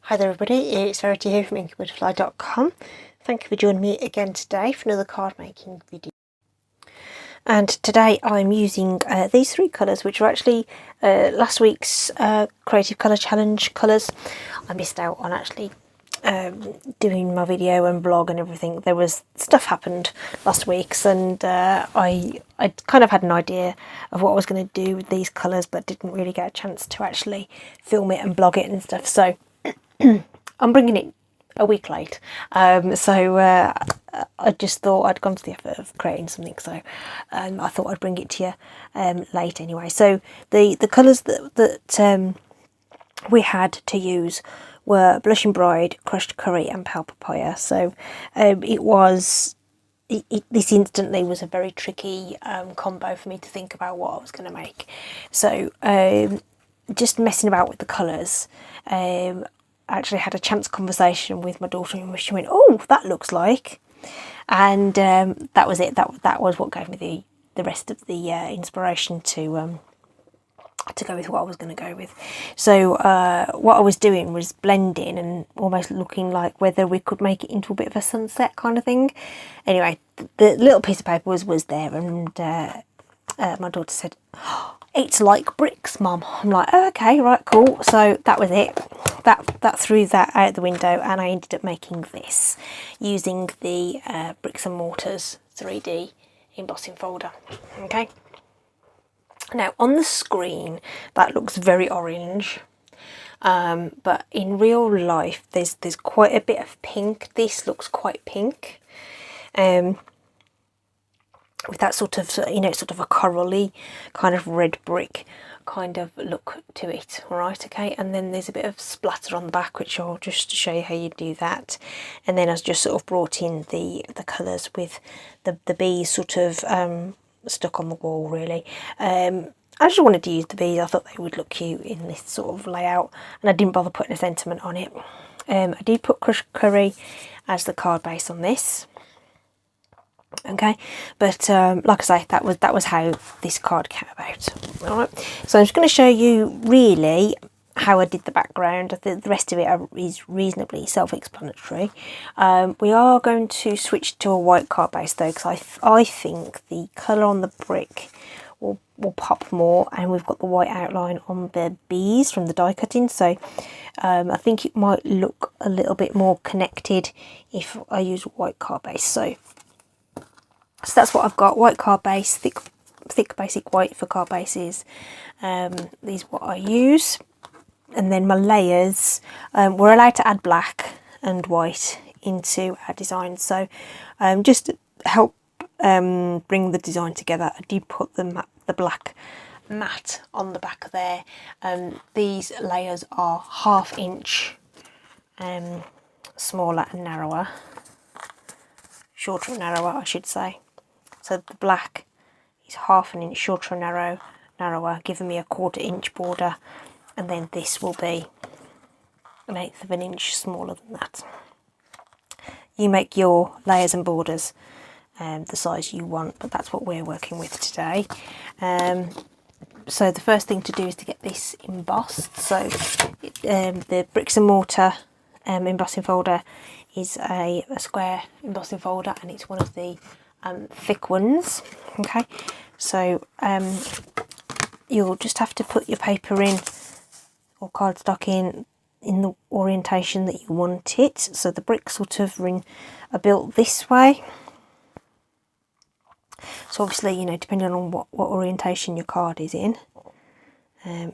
Hi there everybody, it's Verity here from inkybutterfly.com. Thank you for joining me again today for another card making video. And today I'm using these three colours, which are actually last week's Creative Colour Challenge colours. I missed out on actually doing my video and blog and everything. There was stuff happened last week's, and I kind of had an idea of what I was going to do with these colours, but didn't really get a chance to actually film it and blog it and stuff. So I'm bringing it a week late, so I just thought I'd gone to the effort of creating something, so I thought I'd bring it to you late anyway. So the colours that we had to use were Blushing Bride, Crushed Curry and Pale Papaya. So this instantly was a very tricky combo for me to think about what I was going to make. So just messing about with the colours, I actually had a chance conversation with my daughter in which she went, "Oh, that looks like," and that was it. That was what gave me the rest of the inspiration to go with what I was going to go with. So what I was doing was blending and almost looking like whether we could make it into a bit of a sunset kind of thing. Anyway, the little piece of paper was there, and my daughter said, "Oh, it's like bricks, Mum." I'm like, "Oh, okay, right, cool." So that was it. That threw that out the window, and I ended up making this using the Bricks and Mortars 3D embossing folder. Okay. Now on the screen that looks very orange, but in real life there's quite a bit of pink. This looks quite pink, with that sort of, sort of a corally kind of red brick kind of look to it. All right, okay. And then there's a bit of splatter on the back, which I'll just show you how you do that. And then I've just sort of brought in the colours with the bees sort of stuck on the wall, really. I just wanted to use the bees. I thought they would look cute in this sort of layout, and I didn't bother putting a sentiment on it. I did put Crushed Curry as the card base on this. Okay, but like I say, that was how this card came about. All right, so I'm just going to show you really how I did the background. The rest of it is reasonably self-explanatory. We are going to switch to a white card base though, because I think the colour on the brick will pop more, and we've got the white outline on the bees from the die cutting, so I think it might look a little bit more connected if I use white card base. So that's what I've got: white card base, thick basic white for card bases. These are what I use. And then my layers, we're allowed to add black and white into our design. So just to help bring the design together, I did put the black mat on the back there. These layers are 1/2 inch smaller and narrower, shorter and narrower I should say. So the black is 1/2 inch shorter and narrower, giving me a 1/4 inch border, and then this will be 1/8 inch smaller than that. You make your layers and borders the size you want, but that's what we're working with today. So the first thing to do is to get this embossed. So the Bricks and Mortar embossing folder is a square embossing folder, and it's one of the thick ones. Okay, so you'll just have to put your paper in, or cardstock in the orientation that you want it. So the bricks sort of are built this way. So obviously, depending on what orientation your card is in,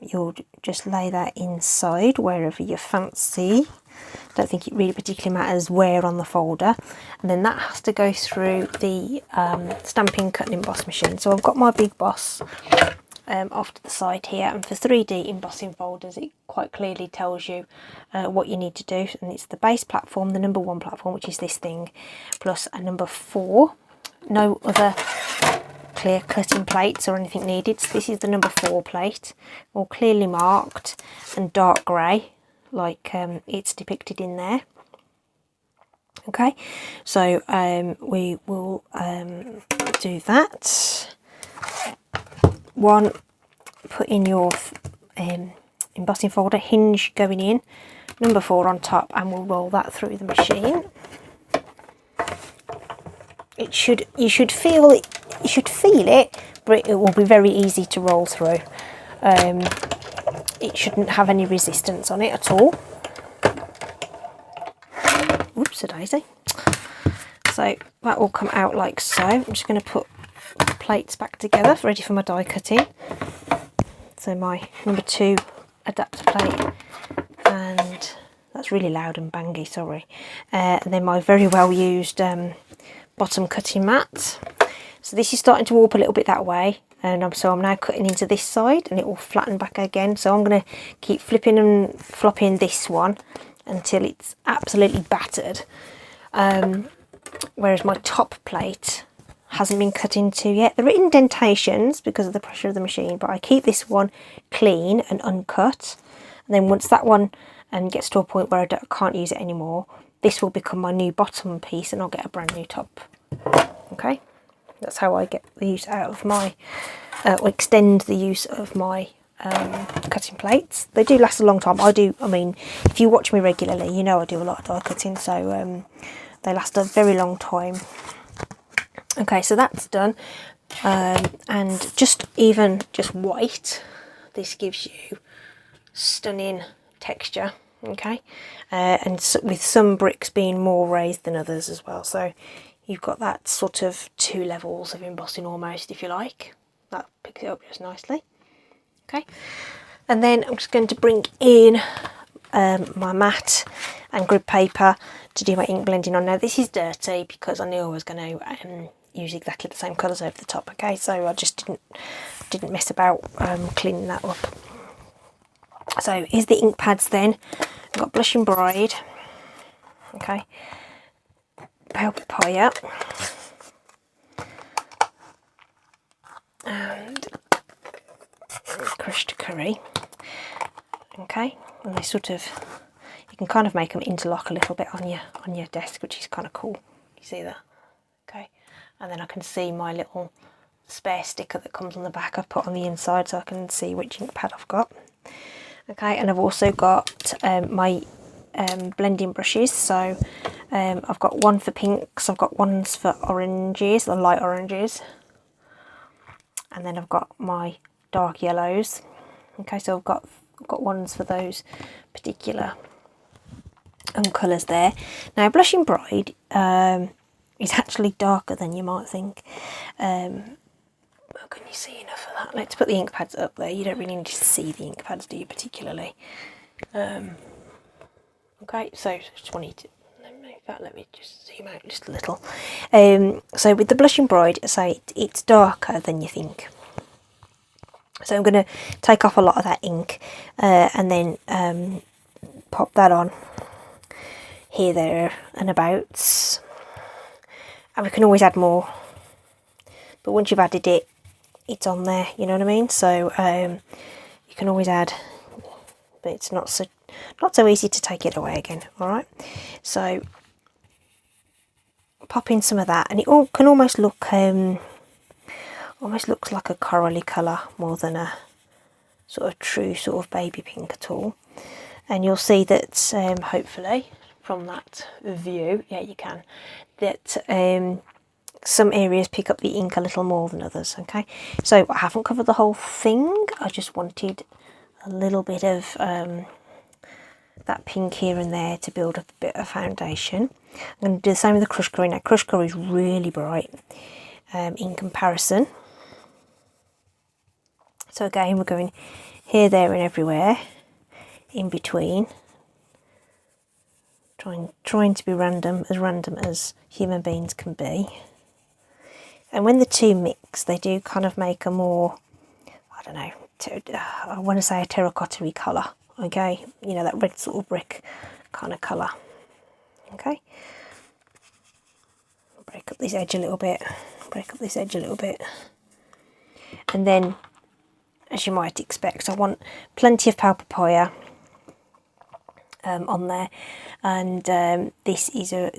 you'll just lay that inside wherever you fancy. Don't think it really particularly matters where on the folder. And then that has to go through the Stampin' Cut and Emboss machine. So I've got my big boss off to the side here, and for 3D embossing folders it quite clearly tells you what you need to do, and it's the base platform, the number 1 platform, which is this thing, plus a number 4. No other clear cutting plates or anything needed. So this is the number 4 plate, all clearly marked and dark grey, like it's depicted in there. Okay, so we will do that. One, put in your embossing folder, hinge going in, number 4 on top, and we'll roll that through the machine. You should feel it, but it will be very easy to roll through. It shouldn't have any resistance on it at all. Oops, a daisy. So that will come out like so. I'm just going to put the plates back together, ready for my die cutting. So my number 2 adapter plate, and that's really loud and bangy, sorry. And then my very well used bottom cutting mat. So this is starting to warp a little bit that way, and so I'm now cutting into this side, and it will flatten back again. So I'm going to keep flipping and flopping this one until it's absolutely battered. Whereas my top plate hasn't been cut into yet. There are indentations because of the pressure of the machine, but I keep this one clean and uncut. And then once that one gets to a point where I can't use it anymore, this will become my new bottom piece, and I'll get a brand new top. Okay, that's how I get the use out of my, or extend the use of my cutting plates. They do last a long time. I mean, if you watch me regularly, you know I do a lot of die cutting, so they last a very long time. Okay, so that's done, and just white, this gives you stunning texture. Okay, and so, with some bricks being more raised than others as well, so you've got that sort of 2 levels of embossing almost, if you like. That picks it up just nicely. Okay, and then I'm just going to bring in my mat and grid paper to do my ink blending on. Now this is dirty because I knew I was going to use exactly the same colours over the top. Okay, so I just didn't mess about cleaning that up. So here's the ink pads then. I've got Blushing Bride, okay, Pale Papaya, and Crushed Curry. Okay, and they sort of, you can kind of make them interlock a little bit on your desk, which is kind of cool. You see that? Okay, and then I can see my little spare sticker that comes on the back I've put on the inside, so I can see which ink pad I've got. Okay, and I've also got my blending brushes. So I've got one for pinks, I've got ones for oranges, the light oranges, and then I've got my dark yellows. Okay, so I've got ones for those particular colours there. Now Blushing Bride is actually darker than you might think. Can you see enough of that? Let's put the ink pads up there. You don't really need to see the ink pads, do you, particularly? Okay, so just wanted to, in fact, let me just zoom out just a little. So with the Blushing Bride, say it's darker than you think. So I'm going to take off a lot of that ink and then pop that on here, there, and abouts. And we can always add more. But once you've added it, it's on there, you know what I mean? So you can always add, but it's not so easy to take it away again. All right, so pop in some of that, and it all can almost look almost looks like a corally colour more than a sort of true sort of baby pink at all. And you'll see that hopefully from that view, yeah, you can, that some areas pick up the ink a little more than others. Okay, so I haven't covered the whole thing. I just wanted a little bit of that pink here and there to build up a bit of foundation. I'm going to do the same with the Crushed Curry. Now Crushed Curry is really bright in comparison. So again, we're going here, there, and everywhere in between. Trying to be random as human beings can be. And when the two mix, they do kind of make a more, I don't know, I want to say a terracotta-y colour, okay? You know, that red sort of brick kind of colour, okay? Break up this edge a little bit, And then, as you might expect, I want plenty of Pale Papaya on there. And this is a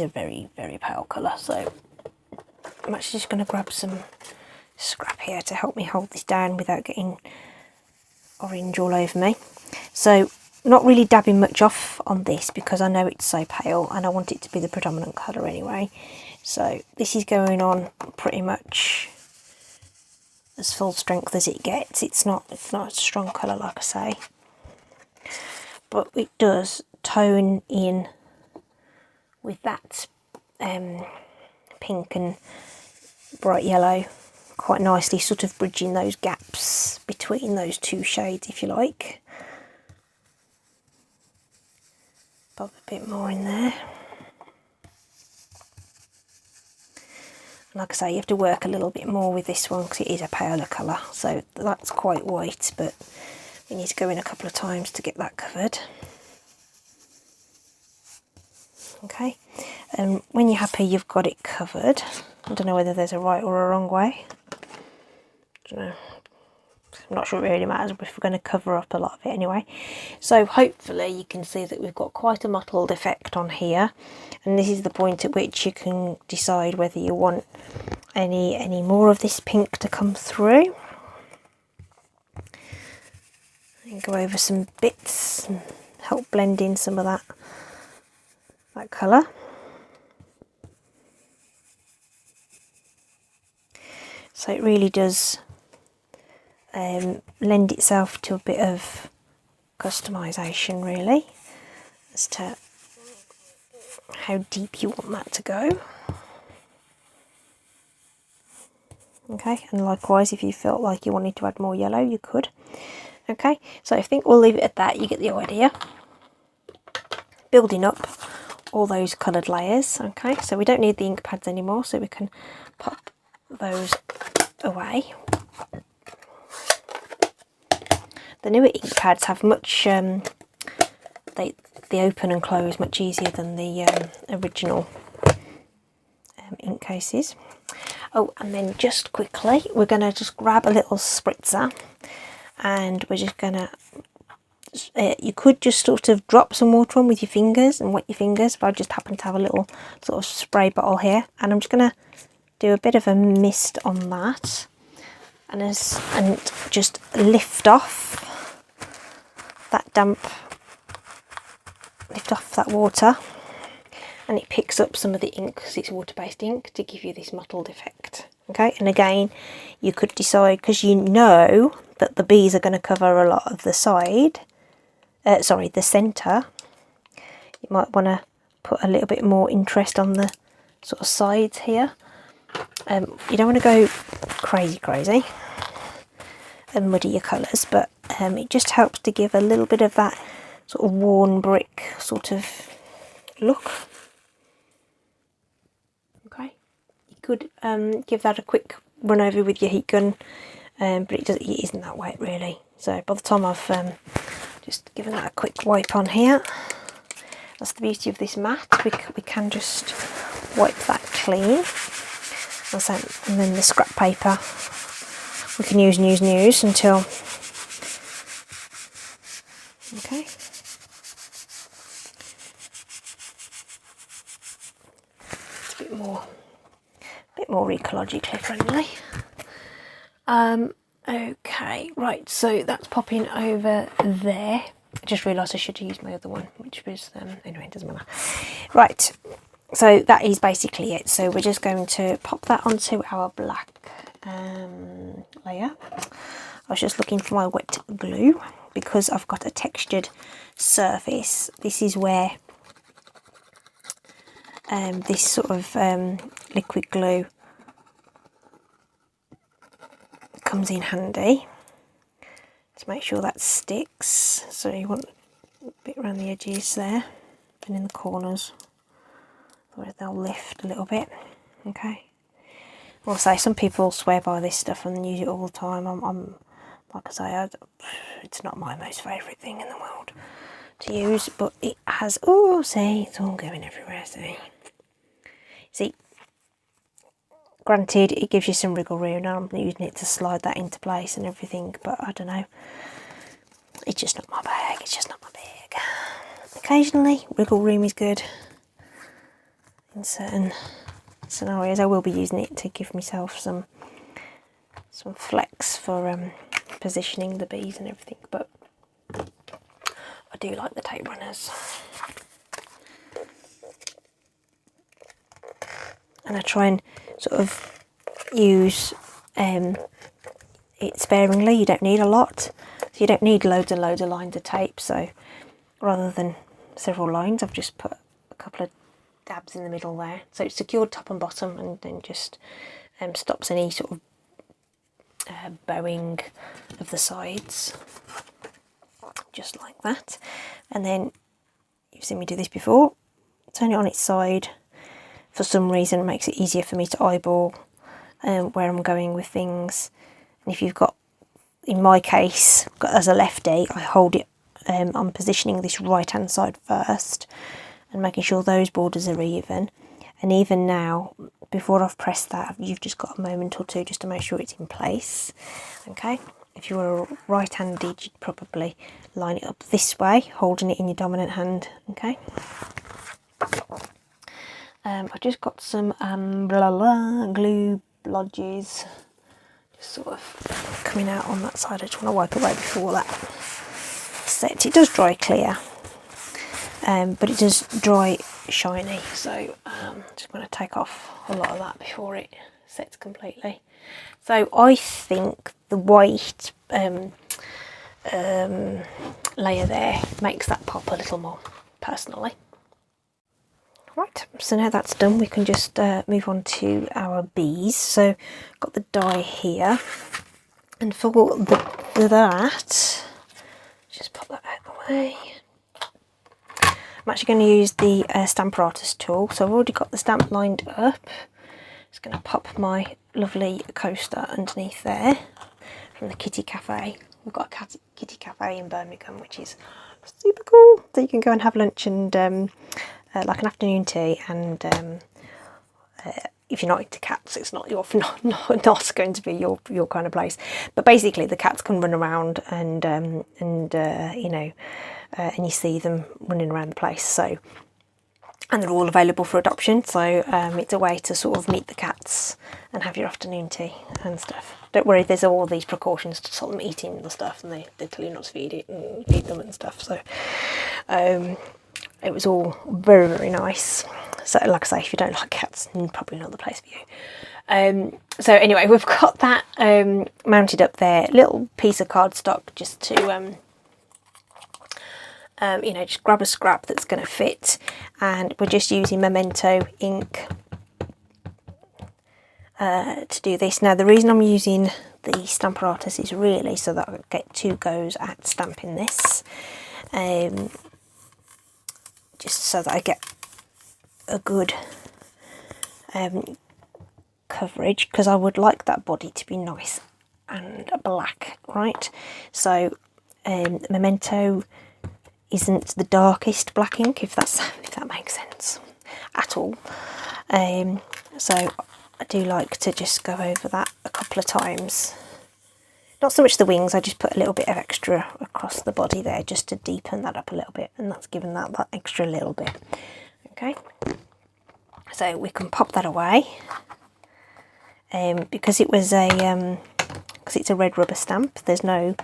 very, very pale colour, so I'm actually just going to grab some scrap here to help me hold this down without getting orange all over me. So not really dabbing much off on this because I know it's so pale and I want it to be the predominant colour anyway. So this is going on pretty much as full strength as it gets. It's not a strong colour, like I say, but it does tone in with that pink and bright yellow quite nicely, sort of bridging those gaps between those two shades, if you like. Pop a bit more in there. Like I say, you have to work a little bit more with this one because it is a paler colour, so that's quite white, but we need to go in a couple of times to get that covered. Okay, and when you're happy you've got it covered, I don't know whether there's a right or a wrong way. I don't know. I'm not sure it really matters if we're going to cover up a lot of it anyway. So hopefully you can see that we've got quite a mottled effect on here, and this is the point at which you can decide whether you want any more of this pink to come through. And go over some bits and help blend in some of that colour. So it really does lend itself to a bit of customization, really, as to how deep you want that to go. Okay, and likewise, if you felt like you wanted to add more yellow, you could. Okay, so I think we'll leave it at that. You get the idea. Building up all those coloured layers. Okay, so we don't need the ink pads anymore, so we can pop those away. The newer ink pads have much, they open and close much easier than the original ink cases. Oh, and then just quickly, we're going to just grab a little spritzer, and we're just going to, you could just sort of drop some water on with your fingers and wet your fingers, but I just happen to have a little sort of spray bottle here, and I'm just going to do a bit of a mist on that, and just lift off that damp, lift off that water, and it picks up some of the ink because it's water-based ink to give you this mottled effect. Okay, and again, you could decide, because you know that the bees are going to cover a lot of the side, the centre, you might want to put a little bit more interest on the sort of sides here. You don't want to go crazy and muddy your colours, but it just helps to give a little bit of that sort of worn brick sort of look. Okay, you could give that a quick run over with your heat gun, but it isn't that wet really. So by the time I've just given that a quick wipe on here, that's the beauty of this mat. We can just wipe that clean, and then the scrap paper we can use and use until, okay. It's a bit more ecologically friendly. Okay, right, so that's popping over there. I just realised I should have used my other one, which was, anyway, it doesn't matter. Right, so that is basically it. So we're just going to pop that onto our black layer. I was just looking for my wet glue because I've got a textured surface. This is where this sort of liquid glue comes in handy to make sure that sticks. So you want a bit around the edges there and in the corners, where they'll lift a little bit. Okay, I'll say some people swear by this stuff and use it all the time. I'm like I say, it's not my most favourite thing in the world to use, but it has, oh, see, it's all going everywhere. See, granted, it gives you some wriggle room, and I'm using it to slide that into place and everything, but I don't know, it's just not my bag. It's just not my bag. Occasionally, wriggle room is good in certain scenarios. I will be using it to give myself some flex for positioning the bees and everything, but I do like the tape runners. And I try and sort of use it sparingly. You don't need a lot, so you don't need loads and loads of lines of tape. So rather than several lines, I've just put a couple of dabs in the middle there, so it's secured top and bottom, and then just stops any sort of bowing of the sides, just like that. And then you've seen me do this before, turn it on its side. For some reason it makes it easier for me to eyeball where I'm going with things. And if you've got, in my case, as a lefty, I hold it, I'm positioning this right hand side first and making sure those borders are even. And even now, before I've pressed that, you've just got a moment or two just to make sure it's in place. Okay, if you were right-handed, you'd probably line it up this way, holding it in your dominant hand. Okay. I just got some glue blodges just sort of coming out on that side. I just want to wipe away before that set. It does dry clear, but it does dry shiny, so I'm just going to take off a lot of that before it sets completely. So I think the white layer there makes that pop a little more, personally. Right, so now that's done, we can just move on to our bees. So got the die here, and for that, just pop that out of the way. I'm actually going to use the Stamparatus tool, so I've already got the stamp lined up. Just going to pop my lovely coaster underneath there from the Kitty Cafe. We've got a Kitty Cafe in Birmingham, which is super cool. So you can go and have lunch and like an afternoon tea, and if you're not into cats, it's not going to be your kind of place. But basically, the cats can run around, and you know, and you see them running around the place. So, and they're all available for adoption. So it's a way to sort of meet the cats and have your afternoon tea and stuff. Don't worry, there's all these precautions to stop them eating the stuff, and they tell you not to feed them and stuff. So it was all very, very nice. So like I say, if you don't like cats, probably not the place for you. So anyway, we've got that mounted up there. Little piece of cardstock just to, you know, just grab a scrap that's going to fit. And we're just using Memento ink to do this. Now, the reason I'm using the Stamparatus is really so that I get 2 goes at stamping this. Just so that I get a good coverage, because I would like that body to be nice and black, right? So Memento isn't the darkest black ink, if that makes sense at all. So I do like to just go over that a couple of times. Not so much the wings, I just put a little bit of extra across the body there just to deepen that up a little bit, and that's given that extra little bit. Okay, so we can pop that away. Because it was because it's a red rubber stamp, there's no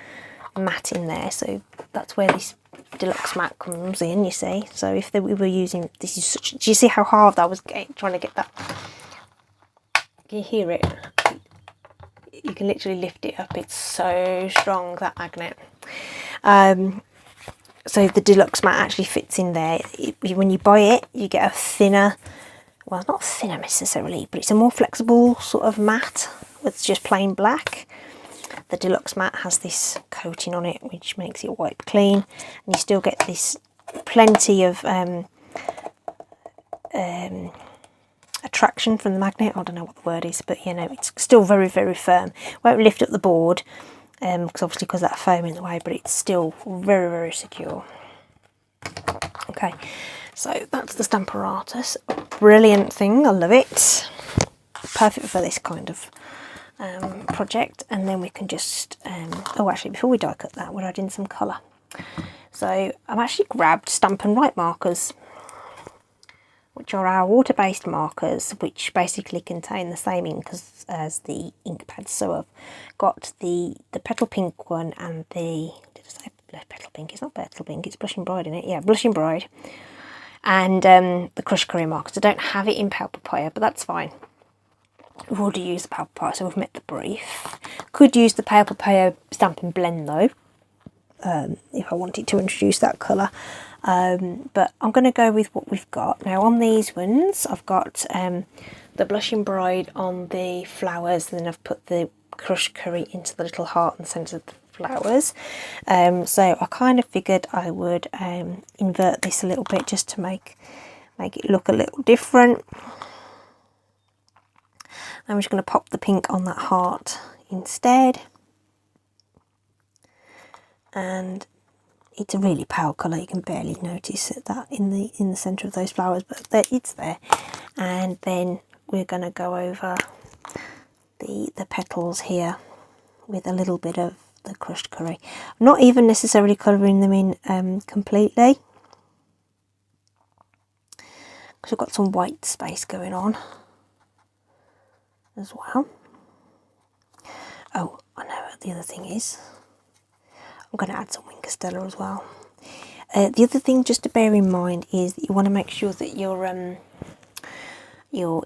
mat in there, so that's where this deluxe mat comes in, you see. So if we were using, this is such, do you see how hard I was trying to get that? Can you hear it? You can literally lift it up, it's so strong, that magnet. So the deluxe mat actually fits in there. When you buy it, you get a thinner, well, not thinner necessarily, but it's a more flexible sort of mat. It's just plain black. The deluxe mat has this coating on it, which makes it wipe clean, and you still get this plenty of attraction from the magnet. I don't know what the word is, but you know, it's still very, very firm. Won't lift up the board, because obviously because that foam in the way, but it's still very, very secure. Okay, so that's the Stamparatus. Brilliant thing, I love it. Perfect for this kind of project. And then we can just oh, actually, before we die cut that, we're adding some colour. So I've actually grabbed Stampin' Up markers, which are our water-based markers, which basically contain the same ink as the ink pads. So I've got the petal pink one and the, did I say petal pink, it's not petal pink, it's blushing bride in it, yeah, blushing bride, and the crushed curry markers. I don't have it in pale papaya, but that's fine. We've already used the pale papaya, so we've met the brief. Could use the pale papaya Stampin' Blend though, if I wanted to introduce that colour. But I'm going to go with what we've got. Now on these ones, I've got the blushing bride on the flowers, and then I've put the crushed curry into the little heart in the centre of the flowers. So I kind of figured I would invert this a little bit just to make it look a little different. I'm just going to pop the pink on that heart instead. And it's a really pale colour, you can barely notice that in the centre of those flowers, but it's there. And then we're going to go over the petals here with a little bit of the crushed curry. I'm not even necessarily colouring them in completely, because we've got some white space going on as well. Oh, I know what the other thing is. I'm going to add some wing Castella as well. The other thing just to bear in mind is that you want to make sure that your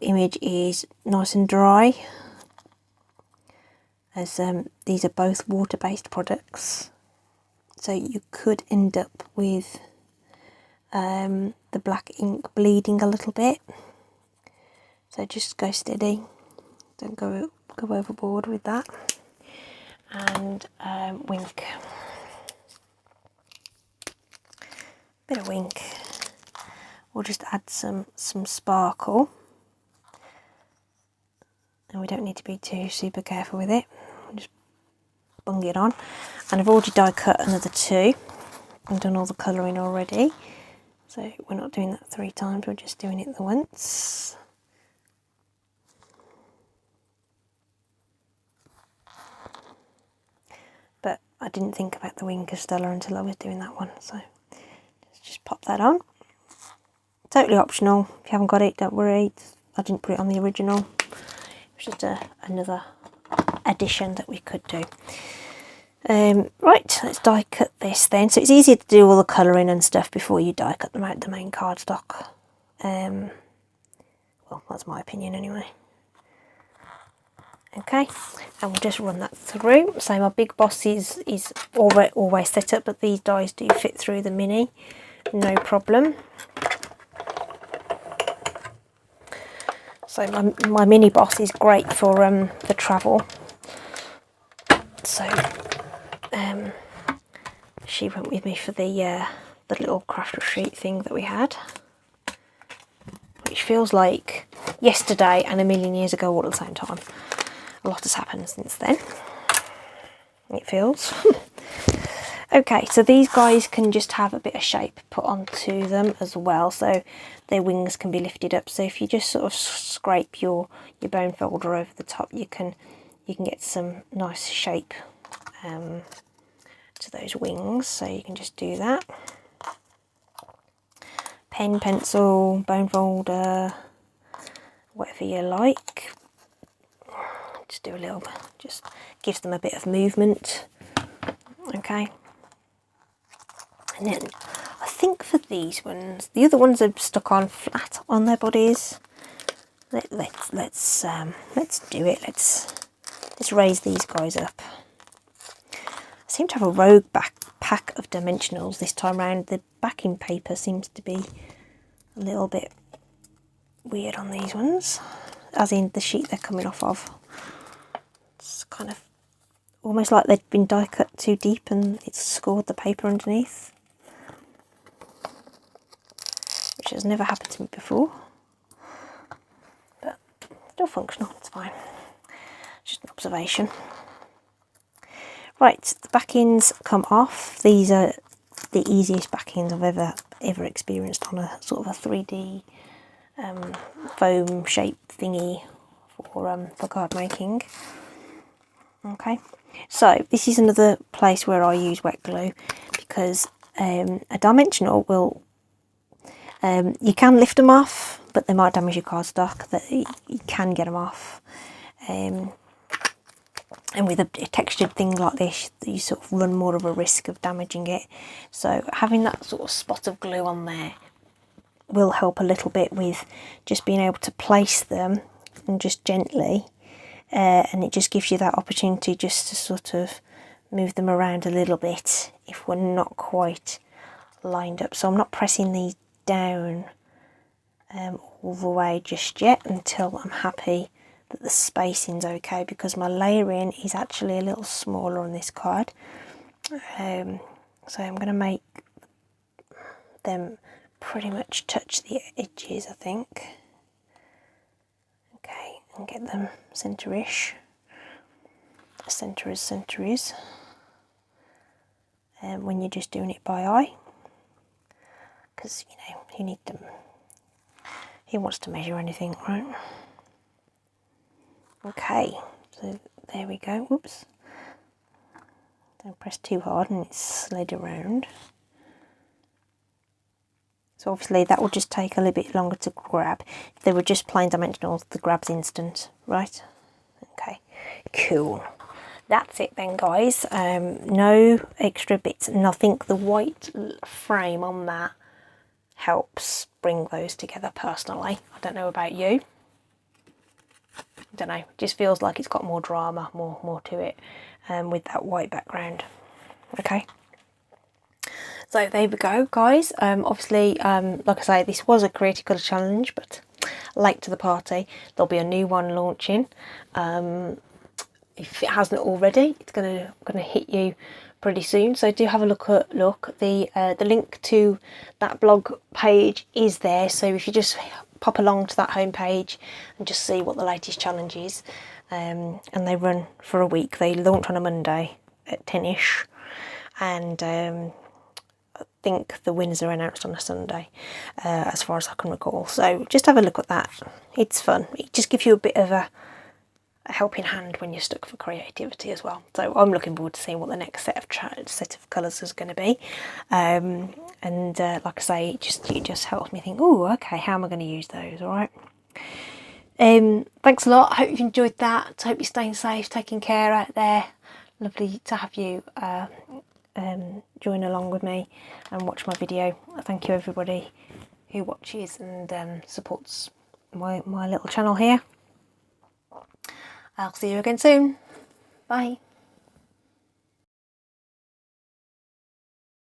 image is nice and dry, as these are both water-based products, so you could end up with the black ink bleeding a little bit. So just go steady, don't go overboard with that. And wink, bit of wink. We'll just add some sparkle, and we don't need to be too super careful with it. We'll just bung it on. And I've already die cut another 2 and done all the colouring already, so we're not doing that 3 times, we're just doing it the once. But I didn't think about the wing Castella until I was doing that one, so just pop that on. Totally optional. If you haven't got it, don't worry. I didn't put it on the original. It's just another addition that we could do. Right, let's die cut this then. So it's easier to do all the colouring and stuff before you die cut them out the main cardstock. Well, that's my opinion anyway. Okay, and we'll just run that through. So my big boss is always set up, but these dies do fit through the mini, no problem. So my mini boss is great for travel. So she went with me for the little craft sheet thing that we had, which feels like yesterday and a million years ago all at the same time. A lot has happened since then, it feels. Okay, so these guys can just have a bit of shape put onto them as well, so their wings can be lifted up. So if you just sort of scrape your bone folder over the top, you can get some nice shape to those wings. So you can just do that. Pen, pencil, bone folder, whatever you like. Just do a little, just gives them a bit of movement. Okay. And then I think for these ones, the other ones are stuck on flat on their bodies. Let's do it. Let's raise these guys up. I seem to have a rogue pack of dimensionals this time around. The backing paper seems to be a little bit weird on these ones, as in the sheet they're coming off of. It's kind of almost like they've been die cut too deep and it's scored the paper underneath, which has never happened to me before, but still functional, it's fine. Just an observation. Right, the backings come off. These are the easiest backings I've ever experienced on a sort of a 3D foam shape thingy for card making. Okay, so this is another place where I use wet glue, because a dimensional will, you can lift them off, but they might damage your cardstock. That you can get them off. and with a textured thing like this, you sort of run more of a risk of damaging it. So having that sort of spot of glue on there will help a little bit with just being able to place them and just gently, and it just gives you that opportunity just to sort of move them around a little bit if we're not quite lined up. So I'm not pressing these down all the way just yet until I'm happy that the spacing's okay, because my layering is actually a little smaller on this card. So I'm going to make them pretty much touch the edges, I think. Okay, and get them centre-ish. Centre as centre is. When you're just doing it by eye, because you know you need them. He wants to measure anything, right? Okay, so there we go. Whoops. Don't press too hard and it's slid around. So obviously that will just take a little bit longer to grab. If they were just plain dimensionals, the grab's instant, right? Okay, cool. That's it then, guys. No extra bits, and I think the white frame on that helps bring those together personally. I don't know about you. I don't know, it just feels like it's got more drama, more to it, with that white background. Okay, so there we go, guys. Obviously, like I say, this was a Creative Colour challenge, but late to the party. There'll be a new one launching. If it hasn't already, it's gonna hit you pretty soon. So do have a look. The link to that blog page is there. So if you just pop along to that homepage and just see what the latest challenge is, and they run for a week. They launch on a Monday at 10ish, and I think the winners are announced on a Sunday, as far as I can recall. So just have a look at that. It's fun. It just gives you a bit of a helping hand when you're stuck for creativity as well. So I'm looking forward to seeing what the next set of colours is going to be. Like I say, it just helps me think, oh, okay, how am I going to use those? All right. Thanks a lot. I hope you've enjoyed that. I hope you're staying safe, taking care out there. Lovely to have you join along with me and watch my video. Thank you everybody who watches and supports my little channel here. I'll see you again soon. Bye.